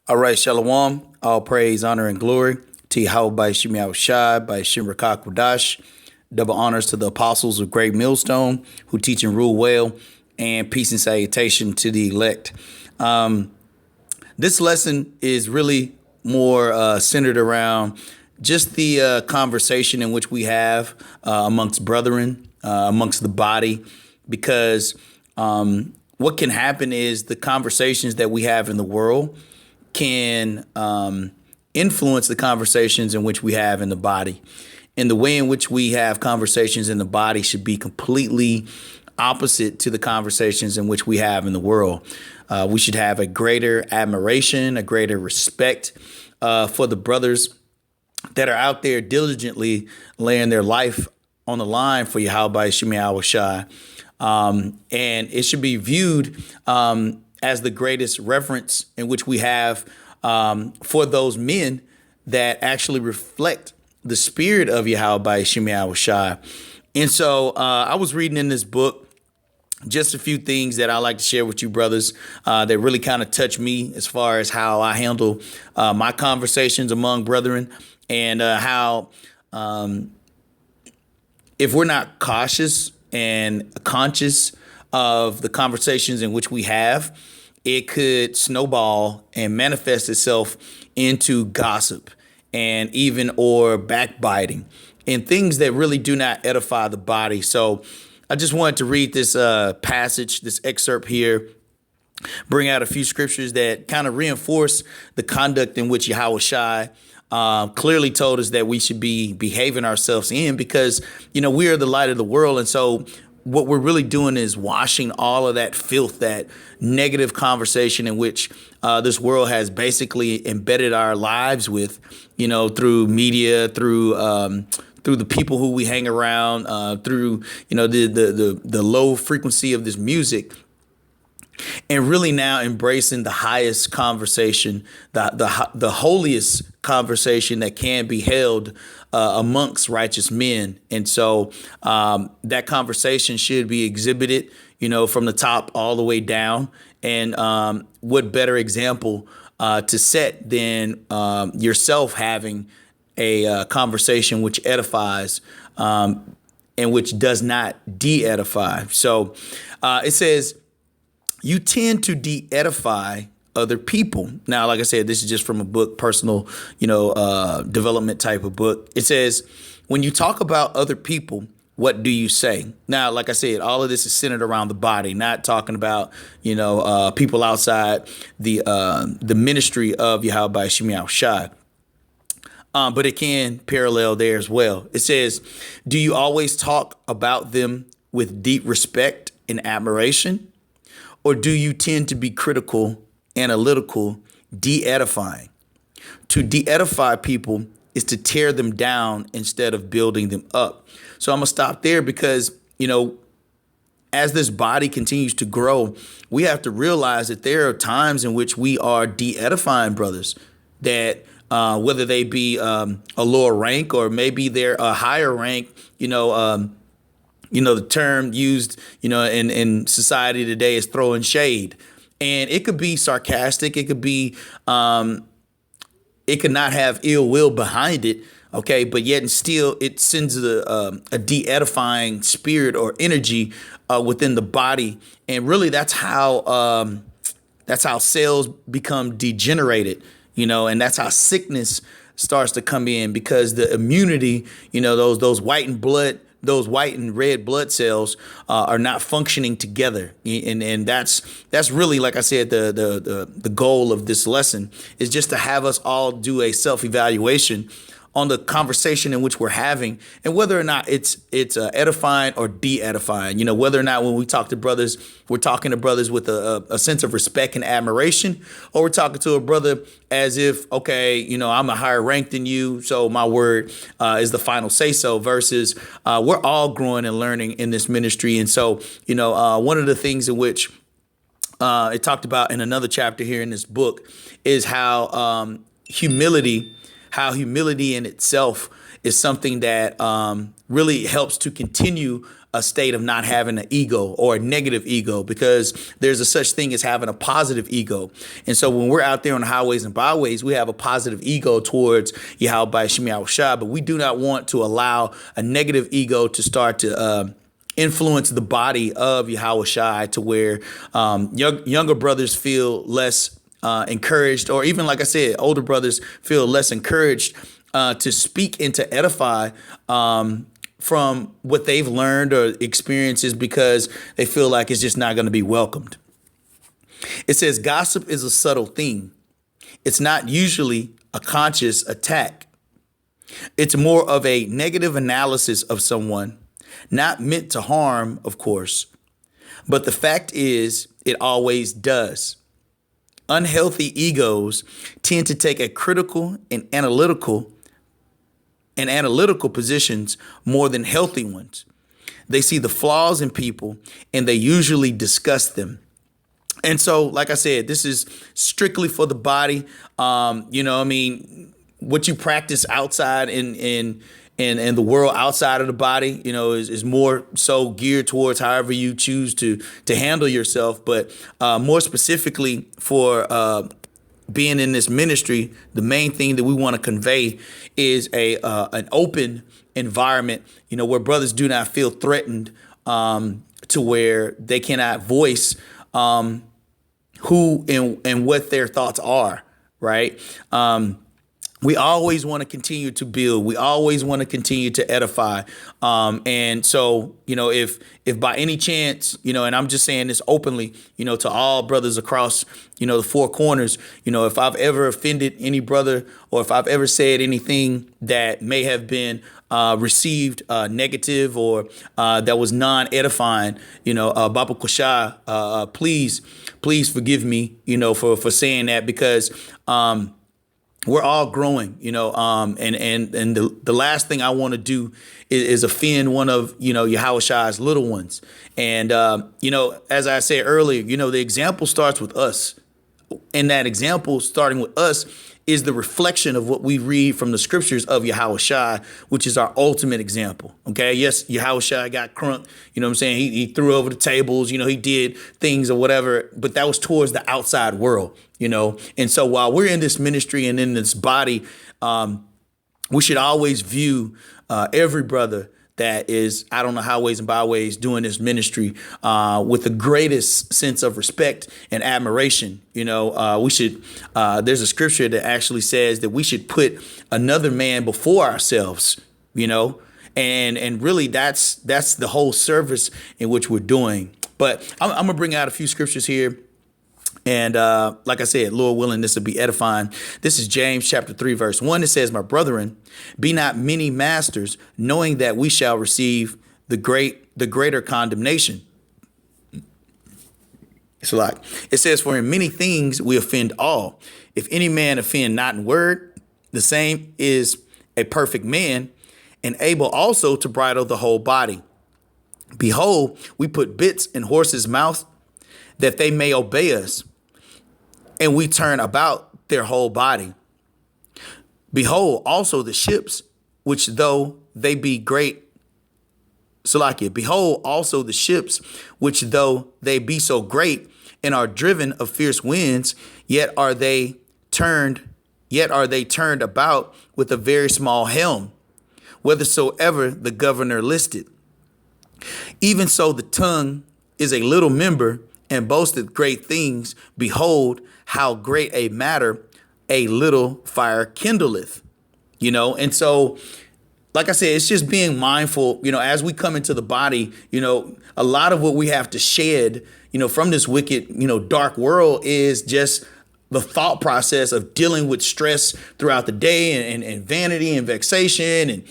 All right, Shalom. All praise, honor, and glory to Yahweh by Shemi Shai, by Shem Rakak Wadash. Double honors to the apostles of Great Millstone who teach and rule well, and peace and salutation to the elect. This lesson is really more centered around just the conversation in which we have amongst brethren, amongst the body, because what can happen is the conversations that we have in the world can influence the conversations in which we have in the body. And the way in which we have conversations in the body should be completely opposite to the conversations in which we have in the world. We should have a greater admiration, a greater respect for the brothers that are out there diligently laying their life on the line for Yahweh Shemi Shai. And it should be viewed as the greatest reference in which we have for those men that actually reflect the spirit of Yahweh Shemi Shai. And so I was reading in this book just a few things that I like to share with you, brothers, that really kind of touch me as far as how I handle my conversations among brethren, and how if we're not cautious and conscious of the conversations in which we have, it could snowball and manifest itself into gossip and even or backbiting and things that really do not edify the body. So I just wanted to read this passage, this excerpt here, bring out a few scriptures that kind of reinforce the conduct in which Yahweh Shai clearly told us that we should be behaving ourselves in, because, we are the light of the world. And so what we're really doing is washing all of that filth, that negative conversation in which this world has basically embedded our lives with, through media, through the people who we hang around, through, the low frequency of this music. And really now embracing the highest conversation, the holiest conversation that can be held amongst righteous men. And so that conversation should be exhibited, from the top all the way down. And what better example to set than yourself having a conversation which edifies and which does not de-edify. So it says, you tend to de-edify other people. Now, like I said, this is just from a book, personal, development type of book. It says, when you talk about other people, what do you say? Now, like I said, all of this is centered around the body, not talking about, people outside the ministry of Yahweh Shemi Shai. But it can parallel there as well. It says, do you always talk about them with deep respect and admiration? Or do you tend to be critical, analytical, de-edifying? To de-edify people is to tear them down instead of building them up. So I'm going to stop there because, as this body continues to grow, we have to realize that there are times in which we are de-edifying brothers that whether they be a lower rank or maybe they're a higher rank, the term used, in society today is throwing shade. And it could be sarcastic. It could be, it could not have ill will behind it. Okay. But yet and still it sends a de-edifying spirit or energy within the body. And really that's how cells become degenerated, and that's how sickness starts to come in, because the immunity, those white and red blood cells are not functioning together. And that's really, like I said, the goal of this lesson is just to have us all do a self-evaluation on the conversation in which we're having, and whether or not it's edifying or de-edifying. Whether or not when we talk to brothers, we're talking to brothers with a sense of respect and admiration, or we're talking to a brother as if, okay, I'm a higher rank than you, so my word is the final say so, versus we're all growing and learning in this ministry. And so, one of the things in which it talked about in another chapter here in this book is how humility in itself is something that really helps to continue a state of not having an ego or a negative ego, because there's a such thing as having a positive ego. And so when we're out there on the highways and byways, we have a positive ego towards Yahweh Shem Yahushua, but we do not want to allow a negative ego to start to influence the body of Yahushua to where younger brothers feel less encouraged, or even, like I said, older brothers feel less encouraged to speak and to edify from what they've learned or experiences, because they feel like it's just not going to be welcomed. It says gossip is a subtle thing. It's not usually a conscious attack. It's more of a negative analysis of someone, not meant to harm, of course. But the fact is, it always does. Unhealthy egos tend to take a critical and analytical positions more than healthy ones. They see the flaws in people and they usually discuss them. And so, like I said, this is strictly for the body. What you practice outside in the world outside of the body, is more so geared towards however you choose to handle yourself. But more specifically for being in this ministry, the main thing that we want to convey is an open environment, where brothers do not feel threatened to where they cannot voice who and what their thoughts are, right? We always want to continue to build. We always want to continue to edify. And so, if by any chance, and I'm just saying this openly, to all brothers across, the four corners, if I've ever offended any brother, or if I've ever said anything that may have been received negative, or that was non-edifying, Baba Kusha, please forgive me, for saying that, because we're all growing, and the last thing I want to do is offend one of, Yahushua's little ones. And, as I said earlier, the example starts with us. And that example starting with us is the reflection of what we read from the scriptures of Yahushua, which is our ultimate example. Okay. Yes, Yahushua got crunk. You know what I'm saying? He threw over the tables, he did things or whatever, but that was towards the outside world, And so while we're in this ministry and in this body, we should always view every brother that is out on the highways and byways doing this ministry with the greatest sense of respect and admiration. We should, there's a scripture that actually says that we should put another man before ourselves, and really that's the whole service in which we're doing. But I'm going to bring out a few scriptures here. And like I said, Lord willing, this will be edifying. This is James chapter 3, verse 1. It says, "My brethren, be not many masters, knowing that we shall receive the greater condemnation." It says, "For in many things we offend all. If any man offend not in word, the same is a perfect man, and able also to bridle the whole body. Behold, we put bits in horses' mouths, that they may obey us, and we turn about their whole body. Behold also the ships, which though they be great, behold also the ships, which though they be so great, and are driven of fierce winds, yet are they turned about with a very small helm, whithersoever the governor listed. Even so the tongue is a little member, and boasteth great things. Behold, how great a matter a little fire kindleth." And so, like I said, it's just being mindful, as we come into the body, a lot of what we have to shed, from this wicked, dark world is just the thought process of dealing with stress throughout the day and vanity and vexation and,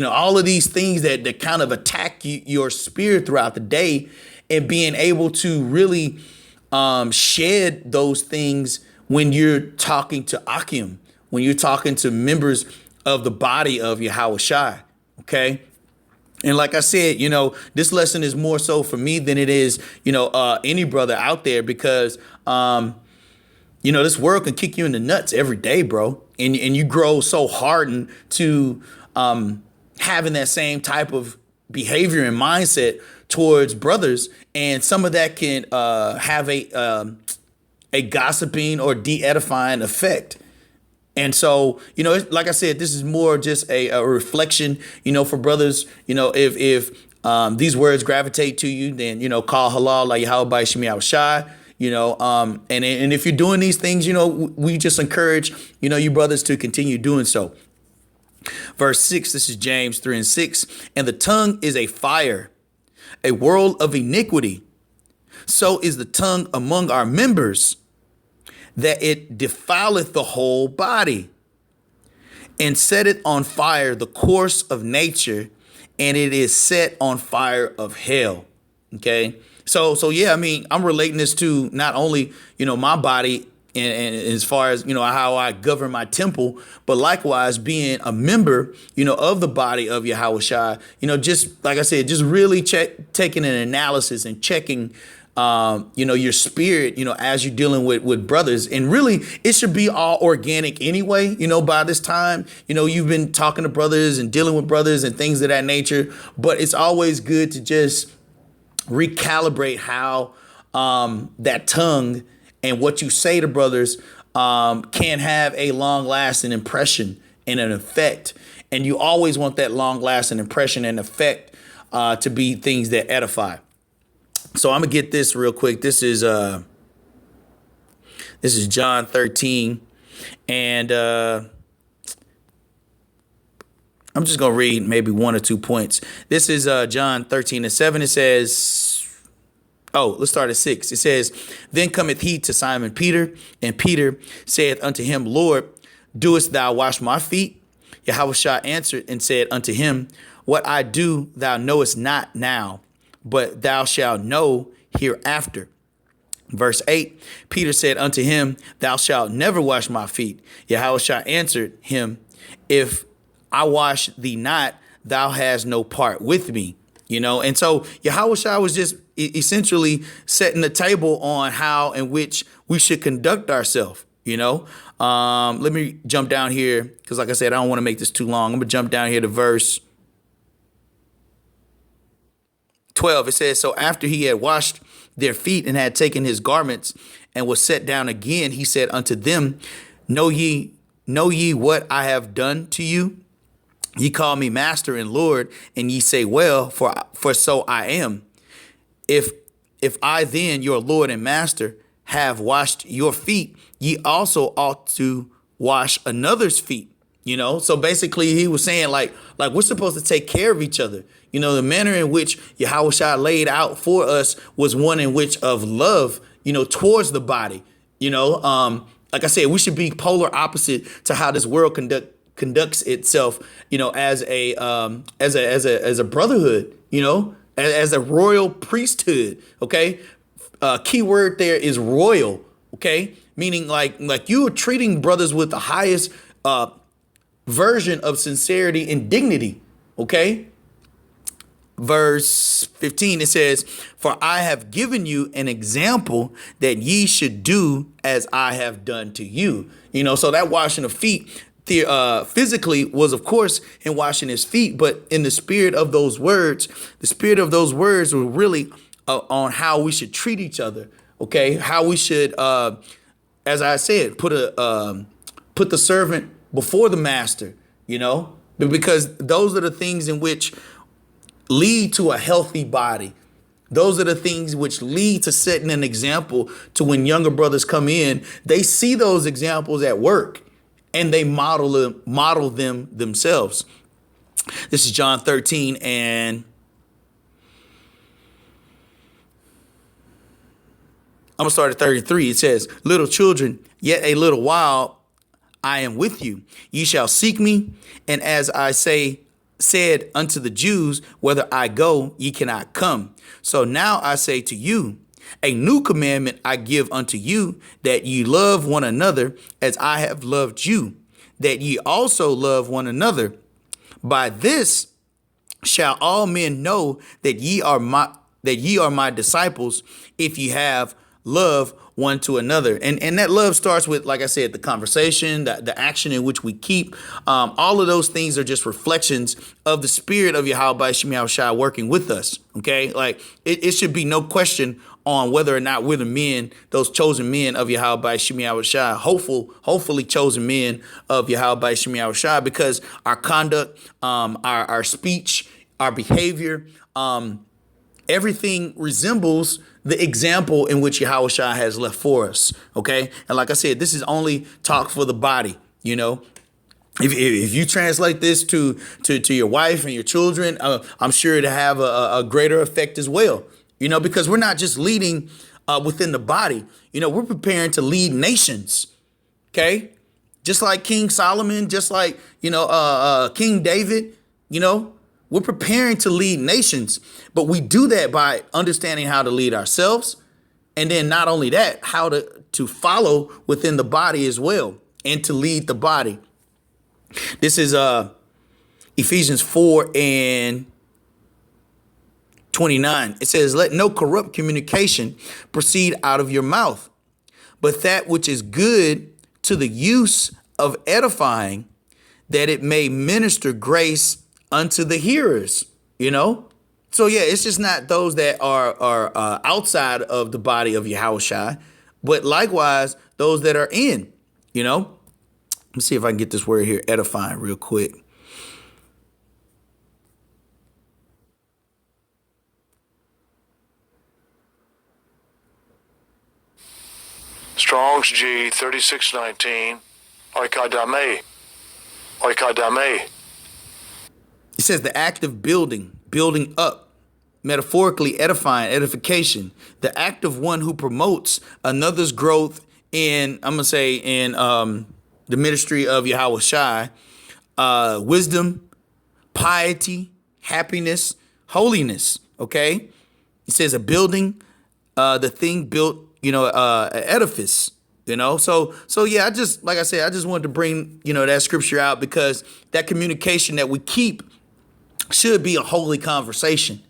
all of these things that kind of attack your spirit throughout the day. And being able to really shed those things when you're talking to Akim, when you're talking to members of the body of Yahushua, okay? And like I said, this lesson is more so for me than it is, any brother out there, because, this world can kick you in the nuts every day, bro. And you grow so hardened to having that same type of behavior and mindset towards brothers, and some of that can have a gossiping or de-edifying effect. And so, like I said, this is more just a reflection, for brothers. If these words gravitate to you, then, call halal like Yahweh Shemi Awashai. And if you're doing these things, we just encourage, you brothers to continue doing so. Verse 6, this is James 3:6. And the tongue is a fire, a world of iniquity. So is the tongue among our members, that it defileth the whole body, and setteth on fire the course of nature, and it is set on fire of hell. Okay. So yeah, I'm relating this to not only, my body and as far as, how I govern my temple, but likewise being a member, of the body of Yahushua, just like I said, just really taking an analysis and checking, your spirit, as you're dealing with brothers. And really, it should be all organic anyway. By this time, you've been talking to brothers and dealing with brothers and things of that nature. But it's always good to just recalibrate how that tongue and what you say to brothers can have a long lasting impression and an effect. And you always want that long lasting impression and effect to be things that edify. So I'm gonna get this real quick. This is John 13, and I'm just gonna read maybe 1 or 2 points. This is John 13:7. It says, let's start at 6. It says, then cometh he to Simon Peter, and Peter saith unto him, Lord, doest thou wash my feet? Yahushua answered and said unto him, what I do thou knowest not now, but thou shalt know hereafter. Verse 8, Peter said unto him, thou shalt never wash my feet. Yahushua answered him, if I wash thee not, thou hast no part with me. And so Yahushua was just essentially setting the table on how in which we should conduct ourselves. Let me jump down here because, like I said, I don't want to make this too long. I'm gonna jump down here to verse 12. It says, so after he had washed their feet and had taken his garments and was set down again, he said unto them, know ye what I have done to you? Ye call me master and Lord, and ye say, well, for so I am. If I then, your Lord and master, have washed your feet, ye also ought to wash another's feet. So basically he was saying like we're supposed to take care of each other. The manner in which Yahushua laid out for us was one in which of love, towards the body. Like I said, we should be polar opposite to how this world conducts itself, as a brotherhood, as a royal priesthood. Okay. Key word there is royal. Okay. Meaning like you are treating brothers with the highest version of sincerity and dignity. Okay. Verse 15, it says, for I have given you an example that ye should do as I have done to you. So that washing of feet physically was, of course, in washing his feet, but in the spirit of those words were really on how we should treat each other. Okay. How we should, as I said, put the servant before the master, because those are the things in which lead to a healthy body. Those are the things which lead to setting an example to when younger brothers come in, they see those examples at work and they model them themselves. This is John 13, and I'm going to start at 33. It says, little children, yet a little while I am with you. Ye shall seek me. And as I said unto the Jews, whether I go, ye cannot come. So now I say to you, a new commandment I give unto you, that ye love one another as I have loved you, that ye also love one another. By this shall all men know that ye are my disciples, if ye have love one to another. And that love starts with, like I said, the conversation, the action in which we keep. All of those things are just reflections of the spirit of Yahweh Shem Shai working with us. Okay, like it should be no question on whether or not we're the men, those chosen men of Yahweh Shem Shai, hopefully chosen men of Yahweh Shem Shai, because our conduct, our speech, our behavior, everything resembles the example in which Yahweh Shai has left for us. Okay. And like I said, this is only talk for the body. You know, if you translate this to your wife and your children, I'm sure it'll have a greater effect as well. You know, because we're not just leading within the body. You know, we're preparing to lead nations. Okay. Just like King Solomon, just like, King David, we're preparing to lead nations, but we do that by understanding how to lead ourselves. And then not only that, how to follow within the body as well and to lead the body. This is Ephesians 4:29. It says, let no corrupt communication proceed out of your mouth, but that which is good to the use of edifying, that it may minister grace unto the hearers, So yeah, it's just not those that are outside of the body of Yahushua, but likewise those that are in, Let me see if I can get this word here, edifying, real quick. Strong's G 3619, oikadame, oikadame. It says the act of building up, metaphorically edifying, edification, the act of one who promotes another's growth in the ministry of Yahweh Shai, wisdom, piety, happiness, holiness. Okay. It says a building, the thing built, an edifice. So yeah, I just wanted to bring, that scripture out because that communication that we keep should be a holy conversation,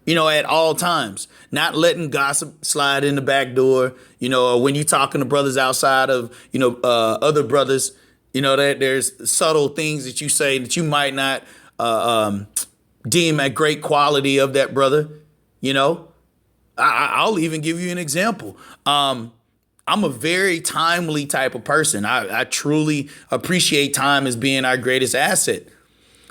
at all times, not letting gossip slide in the back door, or when you're talking to brothers outside of, other brothers, that there's subtle things that you say that you might not deem a great quality of that brother. I'll even give you an example. I'm a very timely type of person. I truly appreciate time as being our greatest asset.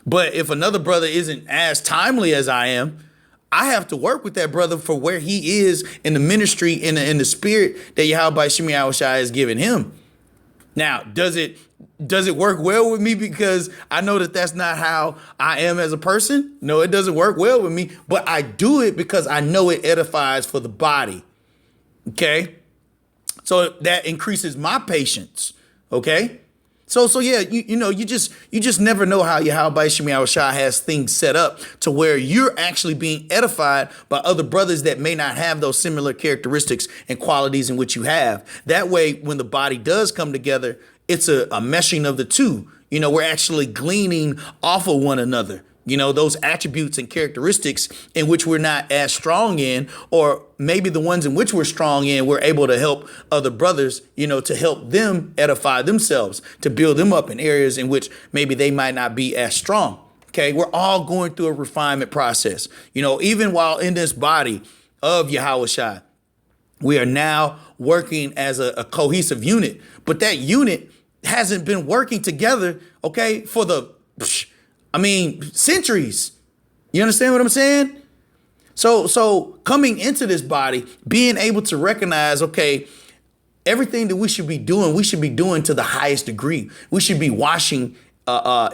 But if another brother isn't as timely as I am, I have to work with that brother for where he is in the ministry, in the spirit that Yahweh Shem Shai has given him. Now, does it work well with me because I know that that's not how I am as a person? No, it doesn't work well with me, but I do it because I know it edifies for the body. Okay? So that increases my patience. Okay? So yeah, you just never know how Yahweh Shem Shai has things set up to where you're actually being edified by other brothers that may not have those similar characteristics and qualities in which you have. That way, when the body does come together, it's a meshing of the two. We're actually gleaning off of one another. Those attributes and characteristics in which we're not as strong in, or maybe the ones in which we're strong in, we're able to help other brothers, to help them edify themselves, to build them up in areas in which maybe they might not be as strong. Okay, we're all going through a refinement process. Even while in this body of Yahweh Shai, we are now working as a cohesive unit, but that unit hasn't been working together, okay, for centuries. You understand what I'm saying? So coming into this body, being able to recognize, okay, everything that we should be doing to the highest degree. We should be washing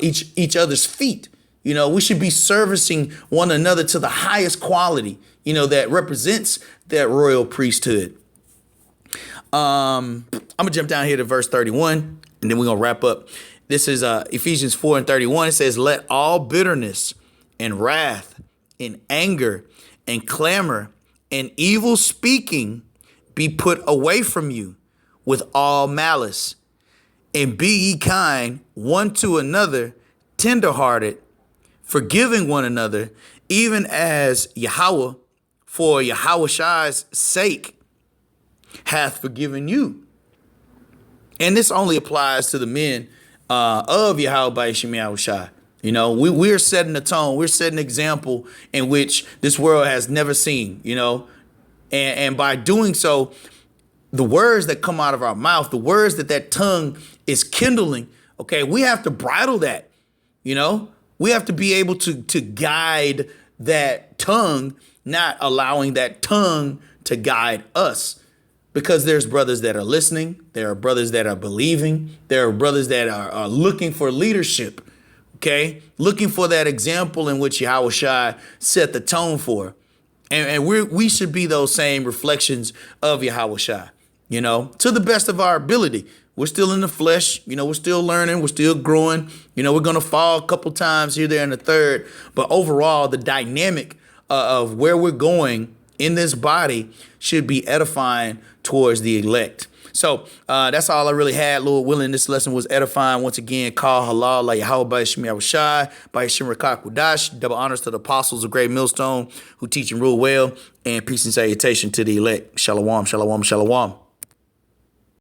each other's feet. We should be servicing one another to the highest quality, that represents that royal priesthood. I'm gonna jump down here to verse 31, and then we're gonna wrap up. This is Ephesians 4:31. It says, let all bitterness and wrath and anger and clamor and evil speaking be put away from you with all malice. And be ye kind one to another, tenderhearted, forgiving one another, even as Yahweh, for Yahweh Shai's sake, hath forgiven you. And this only applies to the men of Yahweh Shem Yahushai. You know, we're setting the tone. We're setting an example in which this world has never seen, you know. And by doing so, the words that come out of our mouth, the words that tongue is kindling, okay, we have to bridle that, you know. We have to be able to guide that tongue, not allowing that tongue to guide us. Because there's brothers that are listening. There are brothers that are believing. There are brothers that are looking for leadership. Okay, looking for that example in which Yahweh Shai set the tone for. And we should be those same reflections of Yahweh Shai, you know, to the best of our ability. We're still in the flesh, you know, we're still learning, we're still growing. You know, we're going to fall a couple times here, there, and the third. But overall, the dynamic of where we're going in this body should be edifying towards the elect. So that's all I really had. Lord willing, this lesson was edifying. Once again, call halal, like Yahweh by Shem Yahushai, by Shem Rakak Kudash. Double honors to the apostles of Great Millstone who teach and rule well. And peace and salutation to the elect. Shalom, shalom, shalom.